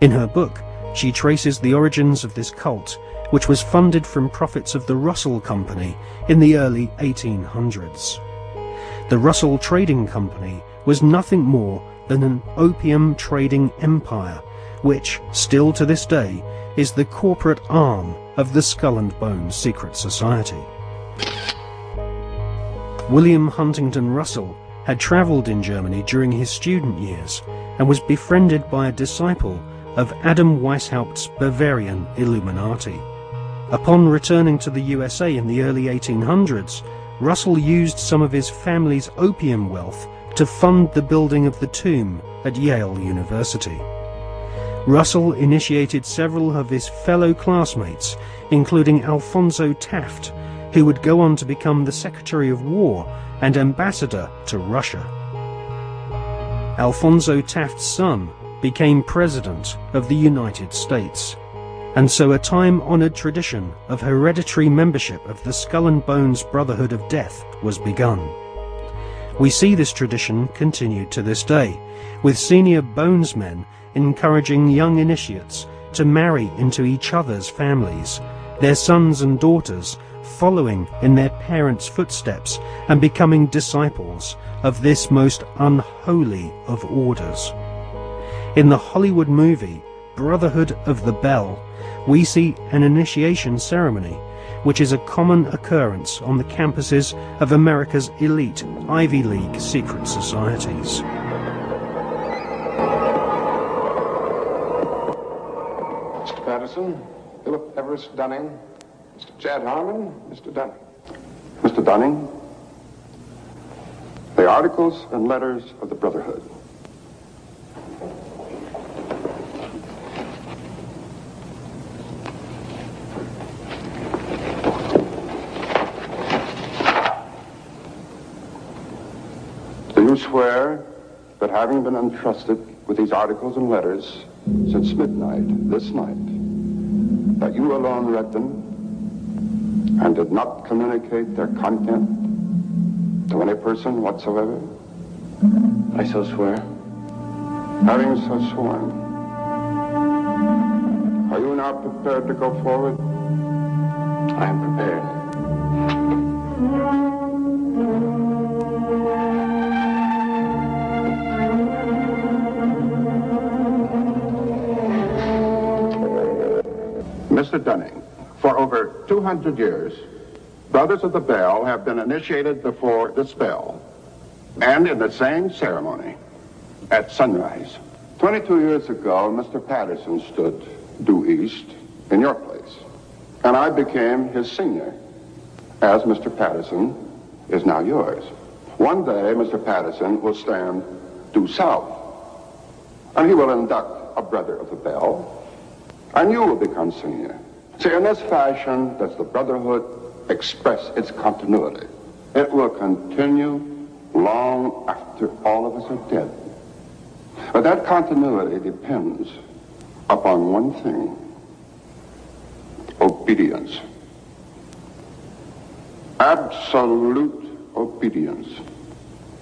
In her book, she traces the origins of this cult, which was funded from profits of the Russell Company in the early 1800s. The Russell Trading Company was nothing more than an opium trading empire, which, still to this day, is the corporate arm of the Skull and Bones secret society. William Huntington Russell had travelled in Germany during his student years and was befriended by a disciple of Adam Weishaupt's Bavarian Illuminati. Upon returning to the USA in the early 1800s, Russell used some of his family's opium wealth to fund the building of the tomb at Yale University. Russell initiated several of his fellow classmates, including Alphonso Taft, who would go on to become the Secretary of War and ambassador to Russia. Alphonso Taft's son became President of the United States, and so a time-honored tradition of hereditary membership of the Skull and Bones Brotherhood of Death was begun. We see this tradition continued to this day, with senior bonesmen encouraging young initiates to marry into each other's families, their sons and daughters following in their parents' footsteps and becoming disciples of this most unholy of orders. In the Hollywood movie Brotherhood of the Bell, we see an initiation ceremony, which is a common occurrence on the campuses of America's elite Ivy League secret societies. Mr. Patterson, Philip Everest Dunning, Mr. Chad Harmon, Mr. Dunning. Mr. Dunning, the articles and letters of the Brotherhood. Do you swear that having been entrusted with these articles and letters since midnight this night, that you alone read them and did not communicate their content to any person whatsoever? I so swear. Having so sworn, are you now prepared to go forward? I am prepared. Mr. Dunning, for over 200 years, Brothers of the Bell have been initiated before the spell, and in the same ceremony, at sunrise. 22 years ago, Mr. Patterson stood due east in your place, and I became his senior, as Mr. Patterson is now yours. One day, Mr. Patterson will stand due south, and he will induct a Brother of the Bell, and you will become senior. See, in this fashion does the Brotherhood express its continuity. It will continue long after all of us are dead. But that continuity depends upon one thing: obedience. Absolute obedience.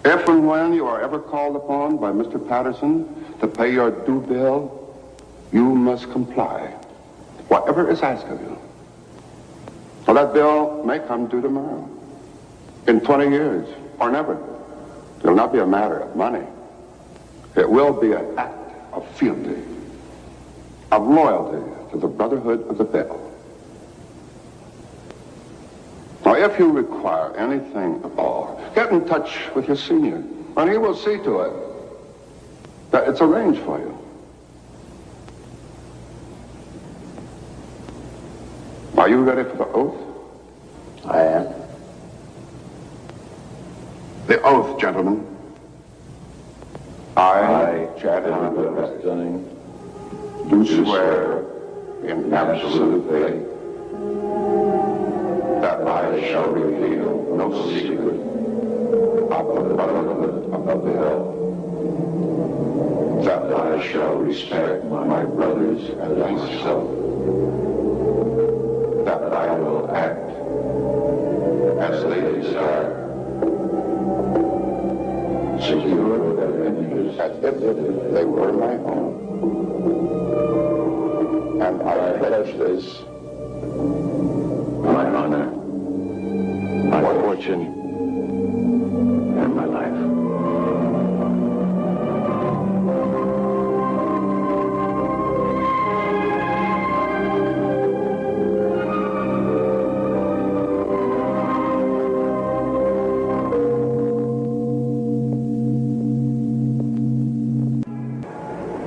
If and when you are ever called upon by Mr. Patterson to pay your due bill, you must comply, whatever is asked of you. Well, that bill may come due tomorrow, in 20 years, or never. It will not be a matter of money. It will be an act of fealty, of loyalty to the Brotherhood of the Bell. Now, if you require anything at all, get in touch with your senior, and he will see to it that it's arranged for you. Are you ready for the oath? I am. The oath, gentlemen. I, Chad Dunning, do swear in absolute faith that I shall reveal no secret of the Brotherhood of the Bell, that I shall respect my brothers and myself, that I will act as they desire, secure their interests as if they were my own. And I pledge this. My honor, my fortune, and my life.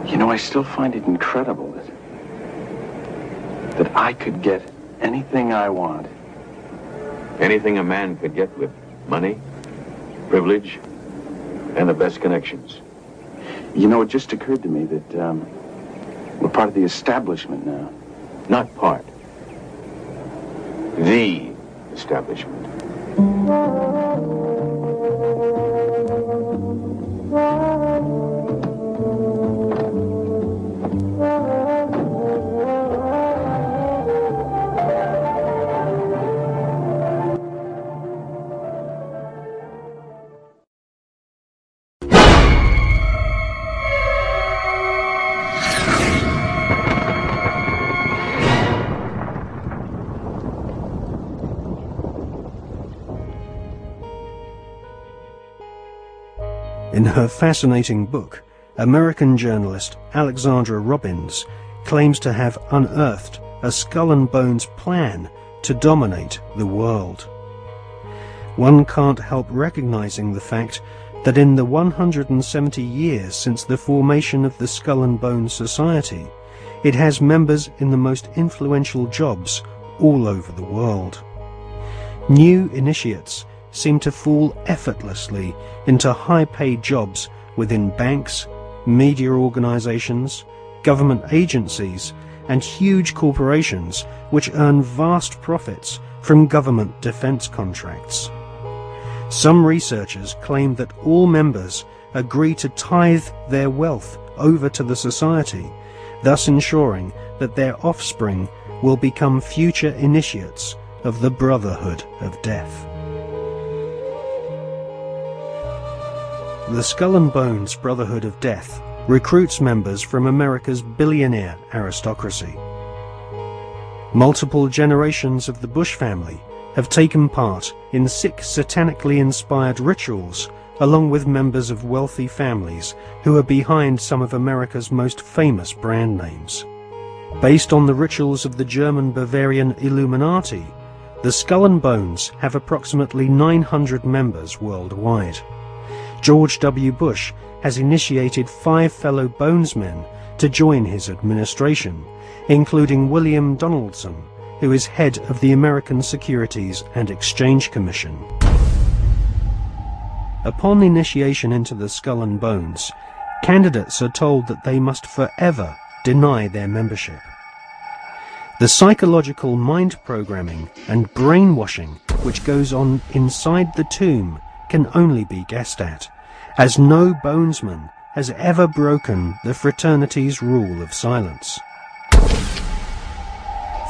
You know, I still find it incredible that I could get anything I want. Anything a man could get with money, privilege, and the best connections. You know, it just occurred to me that we're part of the establishment now. Not part. The establishment. In her fascinating book, American journalist Alexandra Robbins claims to have unearthed a skull and bones plan to dominate the world. One can't help recognizing the fact that in the 170 years since the formation of the Skull and Bones Society, it has members in the most influential jobs all over the world. New initiates seem to fall effortlessly into high-paid jobs within banks, media organizations, government agencies, and huge corporations which earn vast profits from government defense contracts. Some researchers claim that all members agree to tithe their wealth over to the society, thus ensuring that their offspring will become future initiates of the Brotherhood of Death. The Skull and Bones Brotherhood of Death recruits members from America's billionaire aristocracy. Multiple generations of the Bush family have taken part in sick satanically inspired rituals along with members of wealthy families who are behind some of America's most famous brand names. Based on the rituals of the German Bavarian Illuminati, the Skull and Bones have approximately 900 members worldwide. George W. Bush has initiated 5 fellow Bonesmen to join his administration, including William Donaldson, who is head of the American Securities and Exchange Commission. Upon initiation into the Skull and Bones, candidates are told that they must forever deny their membership. The psychological mind programming and brainwashing which goes on inside the tomb can only be guessed at, as no Bonesman has ever broken the fraternity's rule of silence.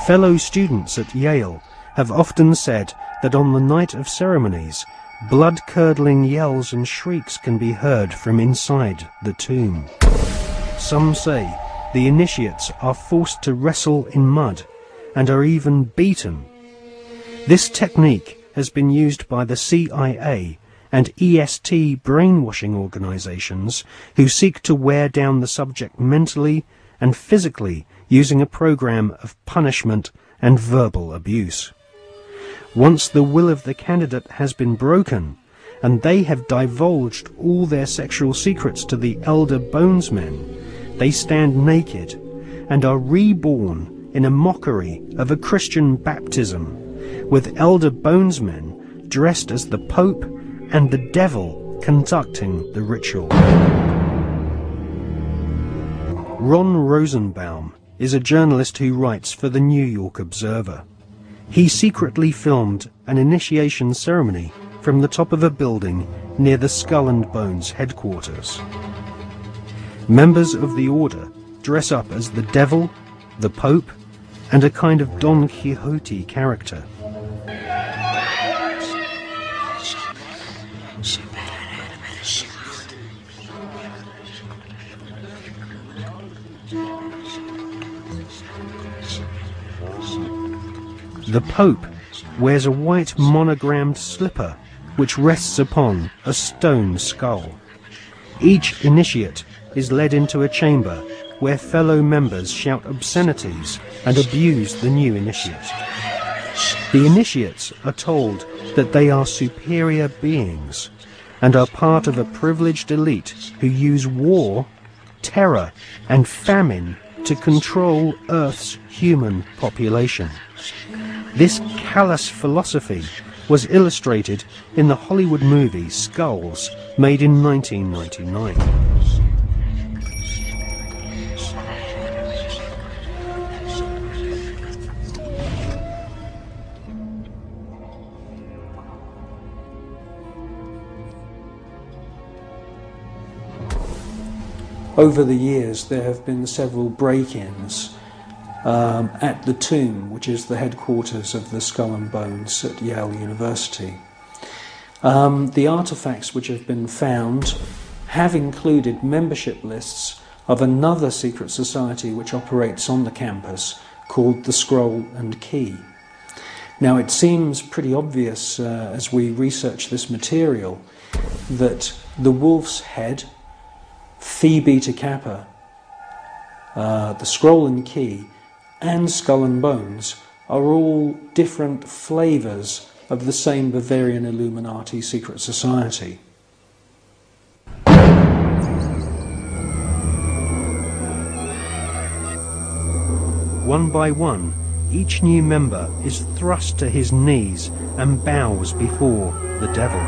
Fellow students at Yale have often said that on the night of ceremonies, blood-curdling yells and shrieks can be heard from inside the tomb. Some say the initiates are forced to wrestle in mud and are even beaten. This technique has been used by the CIA and EST brainwashing organizations who seek to wear down the subject mentally and physically using a program of punishment and verbal abuse. Once the will of the candidate has been broken and they have divulged all their sexual secrets to the elder Bonesmen, they stand naked and are reborn in a mockery of a Christian baptism, with elder Bonesmen dressed as the Pope and the devil conducting the ritual. Ron Rosenbaum is a journalist who writes for the New York Observer. He secretly filmed an initiation ceremony from the top of a building near the Skull and Bones headquarters. Members of the order dress up as the devil, the Pope, and a kind of Don Quixote character. The Pope wears a white monogrammed slipper which rests upon a stone skull. Each initiate is led into a chamber where fellow members shout obscenities and abuse the new initiate. The initiates are told that they are superior beings and are part of a privileged elite who use war, terror and famine to control Earth's human population. This callous philosophy was illustrated in the Hollywood movie Skulls, made in 1999. Over the years, there have been several break-ins at the tomb, which is the headquarters of the Skull and Bones at Yale University. The artifacts which have been found have included membership lists of another secret society which operates on the campus called the Scroll and Key. Now, it seems pretty obvious as we research this material that the Wolf's Head, Phi Beta Kappa, the Scroll and Key, and Skull and Bones are all different flavours of the same Bavarian Illuminati secret society. One by one, each new member is thrust to his knees and bows before the devil.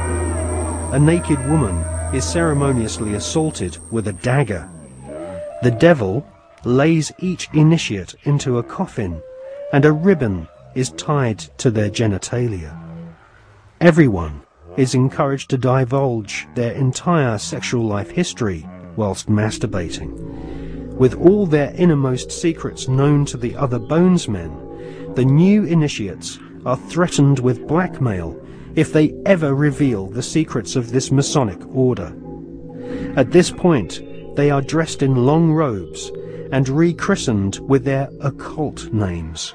A naked woman is ceremoniously assaulted with a dagger. The devil lays each initiate into a coffin, and a ribbon is tied to their genitalia. Everyone is encouraged to divulge their entire sexual life history whilst masturbating. With all their innermost secrets known to the other Bonesmen, the new initiates are threatened with blackmail if they ever reveal the secrets of this Masonic order. At this point, they are dressed in long robes and rechristened with their occult names.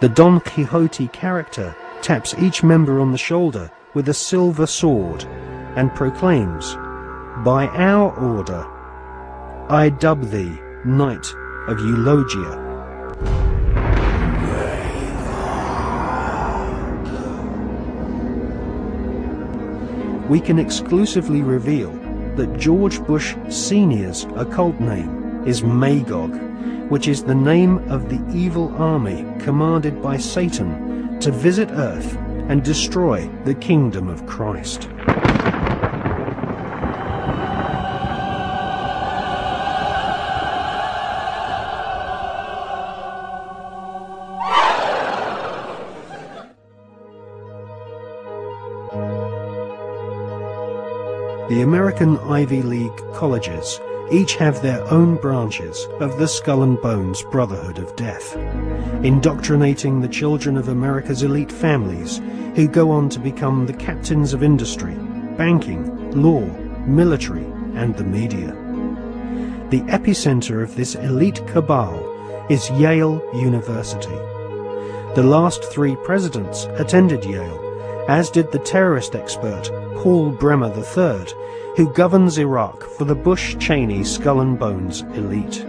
The Don Quixote character taps each member on the shoulder with a silver sword and proclaims, "By our order, I dub thee Knight of Eulogia." We can exclusively reveal that George Bush Sr.'s occult name is Magog, which is the name of the evil army commanded by Satan to visit Earth and destroy the kingdom of Christ. The American Ivy League colleges each have their own branches of the Skull and Bones Brotherhood of Death, indoctrinating the children of America's elite families who go on to become the captains of industry, banking, law, military, and the media. The epicenter of this elite cabal is Yale University. The last 3 presidents attended Yale, as did the terrorist expert Paul Bremer III, who governs Iraq for the Bush-Cheney Skull and Bones elite.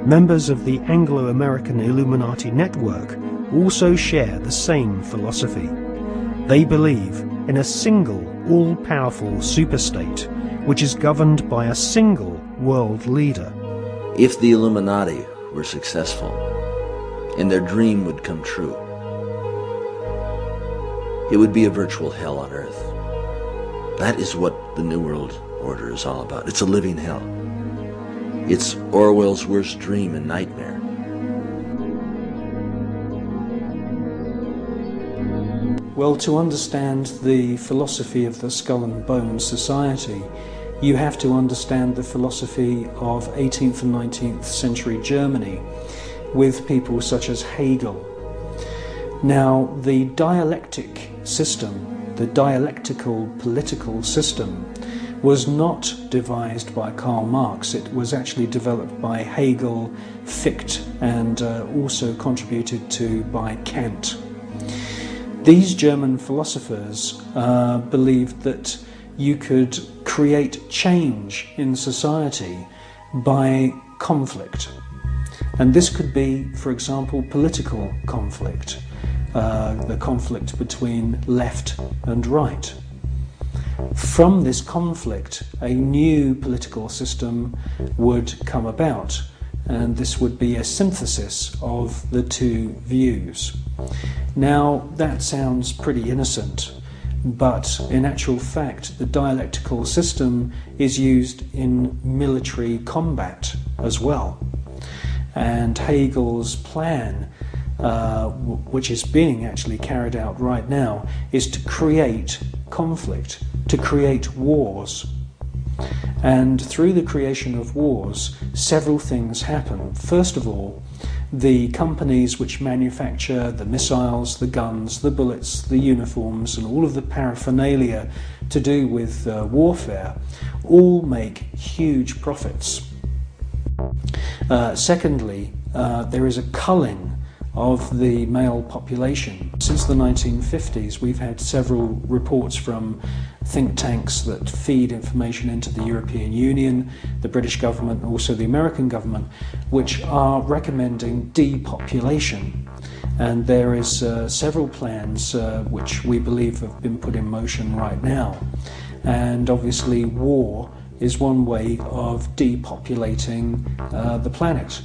Members of the Anglo-American Illuminati network also share the same philosophy. They believe in a single, all-powerful superstate, which is governed by a single world leader. If the Illuminati were successful, and their dream would come true, it would be a virtual hell on earth. That is what the New World Order is all about. It's a living hell. It's Orwell's worst dream and nightmare. Well, to understand the philosophy of the Skull and Bones Society, you have to understand the philosophy of 18th and 19th century Germany with people such as Hegel. Now, the dialectic system, the dialectical political system, was not devised by Karl Marx. It was actually developed by Hegel, Fichte, and also contributed to by Kant. These German philosophers believed that you could create change in society by conflict. And this could be, for example, political conflict, the conflict between left and right. From this conflict, a new political system would come about, and this would be a synthesis of the two views. Now, that sounds pretty innocent, but in actual fact, the dialectical system is used in military combat as well. And Hegel's plan, which is being actually carried out right now, is to create conflict, to create wars. And through the creation of wars, several things happen. First of all, the companies which manufacture the missiles, the guns, the bullets, the uniforms, and all of the paraphernalia to do with warfare, all make huge profits. Secondly, there is a culling of the male population. Since the 1950s, we've had several reports from think tanks that feed information into the European Union, the British government, and also the American government, which are recommending depopulation. And there is several plans which we believe have been put in motion right now. And obviously war is one way of depopulating the planet.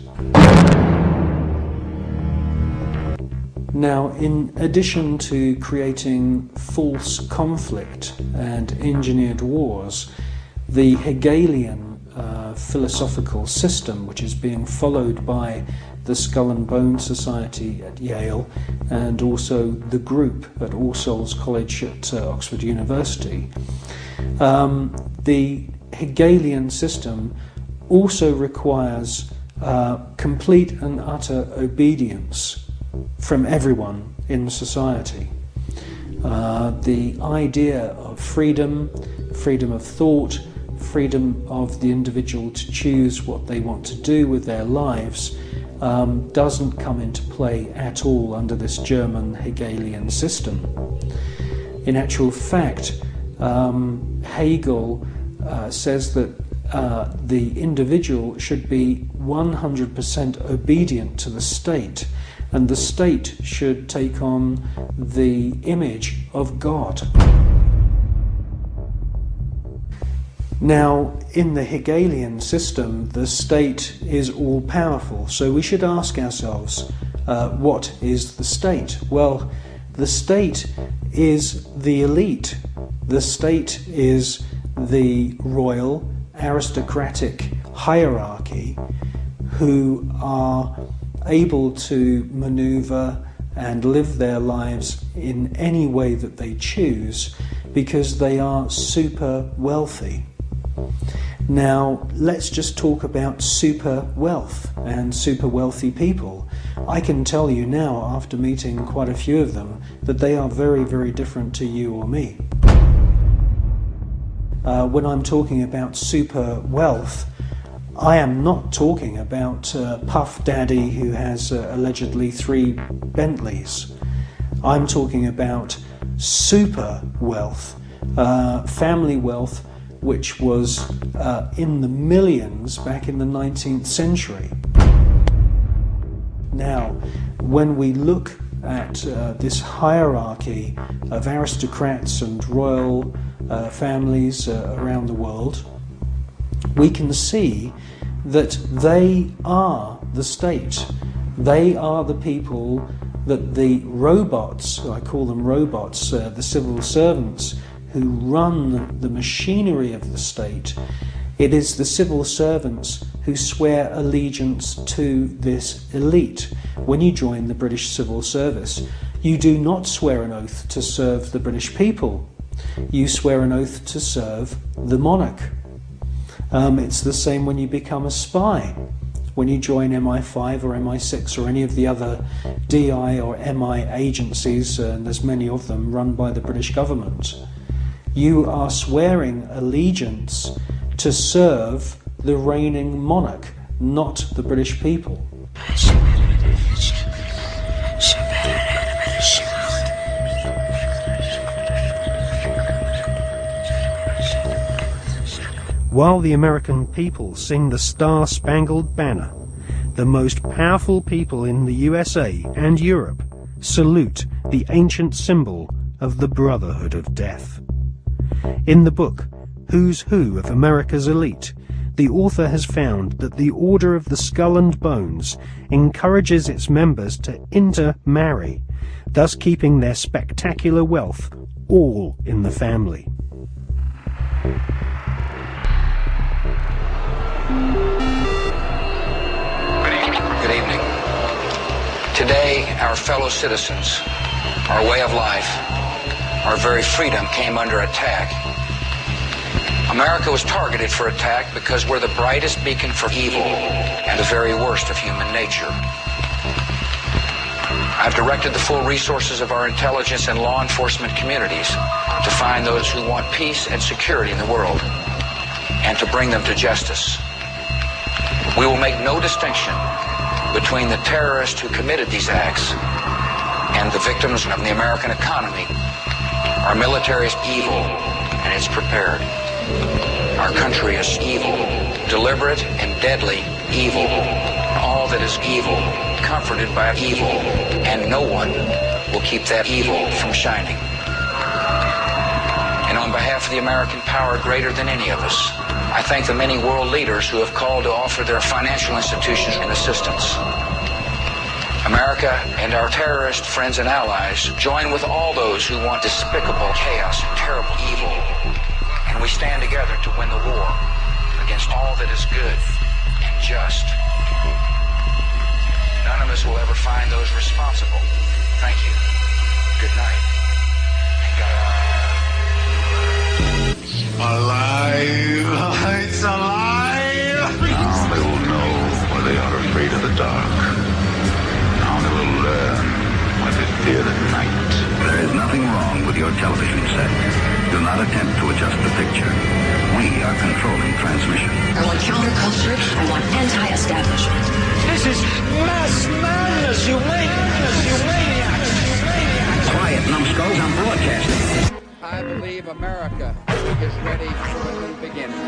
Now, in addition to creating false conflict and engineered wars, the Hegelian philosophical system, which is being followed by the Skull and Bones Society at Yale and also the group at All Souls College at Oxford University, the Hegelian system also requires complete and utter obedience from everyone in society. The idea of freedom, freedom of thought, freedom of the individual to choose what they want to do with their lives doesn't come into play at all under this German Hegelian system. In actual fact, Hegel says that the individual should be 100% obedient to the state, and the state should take on the image of God. Now, in the Hegelian system, the state is all-powerful, so we should ask ourselves, what is the state? Well, the state is the elite. The state is the royal, aristocratic hierarchy who are able to maneuver and live their lives in any way that they choose because they are super wealthy. Now, let's just talk about super wealth and super wealthy people. I can tell you now, after meeting quite a few of them, that they are very, very different to you or me. When I'm talking about super wealth, I am not talking about Puff Daddy who has allegedly 3 Bentleys. I'm talking about super wealth, family wealth, which was in the millions back in the 19th century. Now, when we look at this hierarchy of aristocrats and royal families around the world, we can see that they are the state. They are the people that the robots, I call them robots, the civil servants who run the machinery of the state. It is the civil servants who swear allegiance to this elite. When you join the British Civil Service, you do not swear an oath to serve the British people. You swear an oath to serve the monarch. It's the same when you become a spy. When you join MI5 or MI6 or any of the other DI or MI agencies, and there's many of them run by the British government, You are swearing allegiance to serve the reigning monarch, not the British people. While the American people sing the Star-Spangled Banner, the most powerful people in the USA and Europe salute the ancient symbol of the Brotherhood of Death. In the book, Who's Who of America's Elite, the author has found that the Order of the Skull and Bones encourages its members to intermarry, thus keeping their spectacular wealth all in the family. Good evening. Today, our fellow citizens, our way of life, our very freedom came under attack. America was targeted for attack because we're the brightest beacon for evil and the very worst of human nature. I've directed the full resources of our intelligence and law enforcement communities to find those who want peace and security in the world and to bring them to justice. We will make no distinction between the terrorists who committed these acts and the victims of the American economy. Our military is evil, and it's prepared. Our country is evil, deliberate and deadly evil. All that is evil, comforted by evil, and no one will keep that evil from shining. And on behalf of the American power greater than any of us, I thank the many world leaders who have called to offer their financial institutions and assistance. America and our terrorist friends and allies join with all those who want despicable chaos and terrible evil. And we stand together to win the war against all that is good and just. None of us will ever find those responsible. Thank you. Good night. And God. Alive! It's alive! Now they will know why they are afraid of the dark. Now they will learn why they fear the night. There is nothing wrong with your television set. Do not attempt to adjust the picture. We are controlling transmission. I want counterculture. I want anti-establishment. This is mass madness, you maniacs! Quiet, numbskulls, I'm broadcasting. I believe America is ready for a new beginning.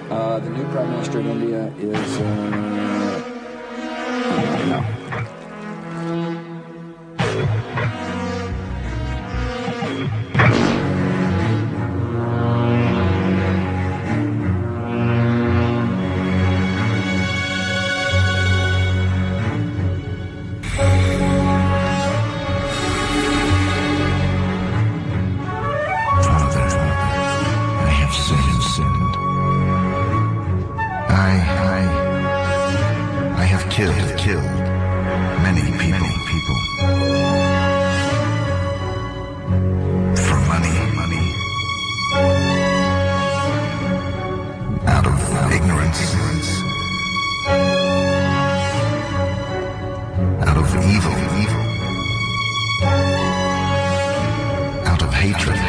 The new Prime Minister of India is, no. Killed many people. For money. Out of ignorance. Out of evil. Out of hatred.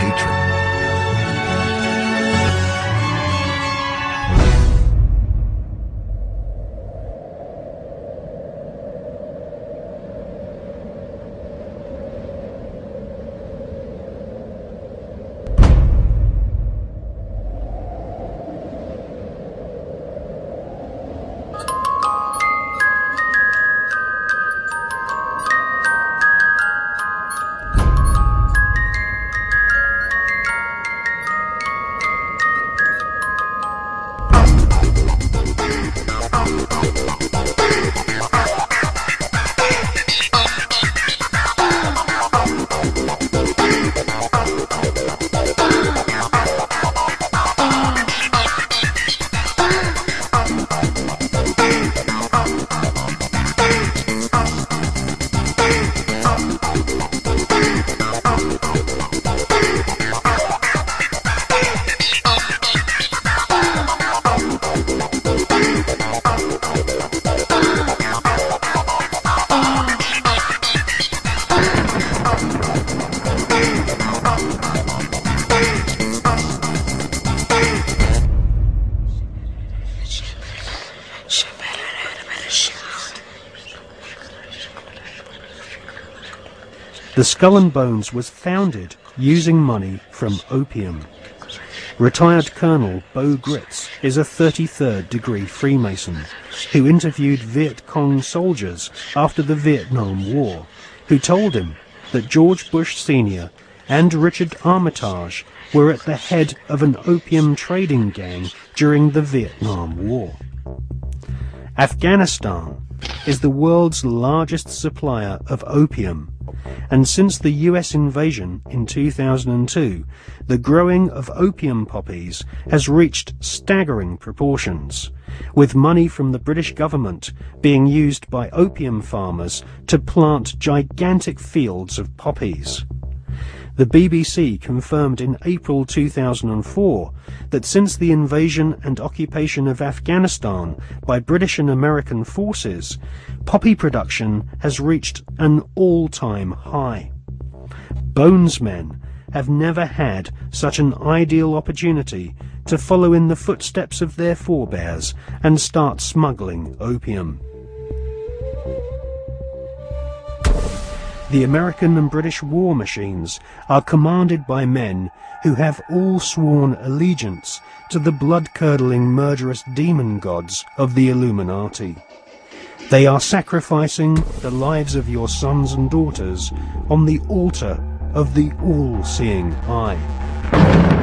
The Skull and Bones was founded using money from opium. Retired Colonel Beau Gritz is a 33rd degree Freemason who interviewed Viet Cong soldiers after the Vietnam War, who told him that George Bush Sr. and Richard Armitage were at the head of an opium trading gang during the Vietnam War. Afghanistan is the world's largest supplier of opium, and since the US invasion in 2002, the growing of opium poppies has reached staggering proportions, with money from the British government being used by opium farmers to plant gigantic fields of poppies. The BBC confirmed in April 2004 that since the invasion and occupation of Afghanistan by British and American forces, poppy production has reached an all-time high. Bonesmen have never had such an ideal opportunity to follow in the footsteps of their forebears and start smuggling opium. The American and British war machines are commanded by men who have all sworn allegiance to the blood-curdling murderous demon gods of the Illuminati. They are sacrificing the lives of your sons and daughters on the altar of the all-seeing eye.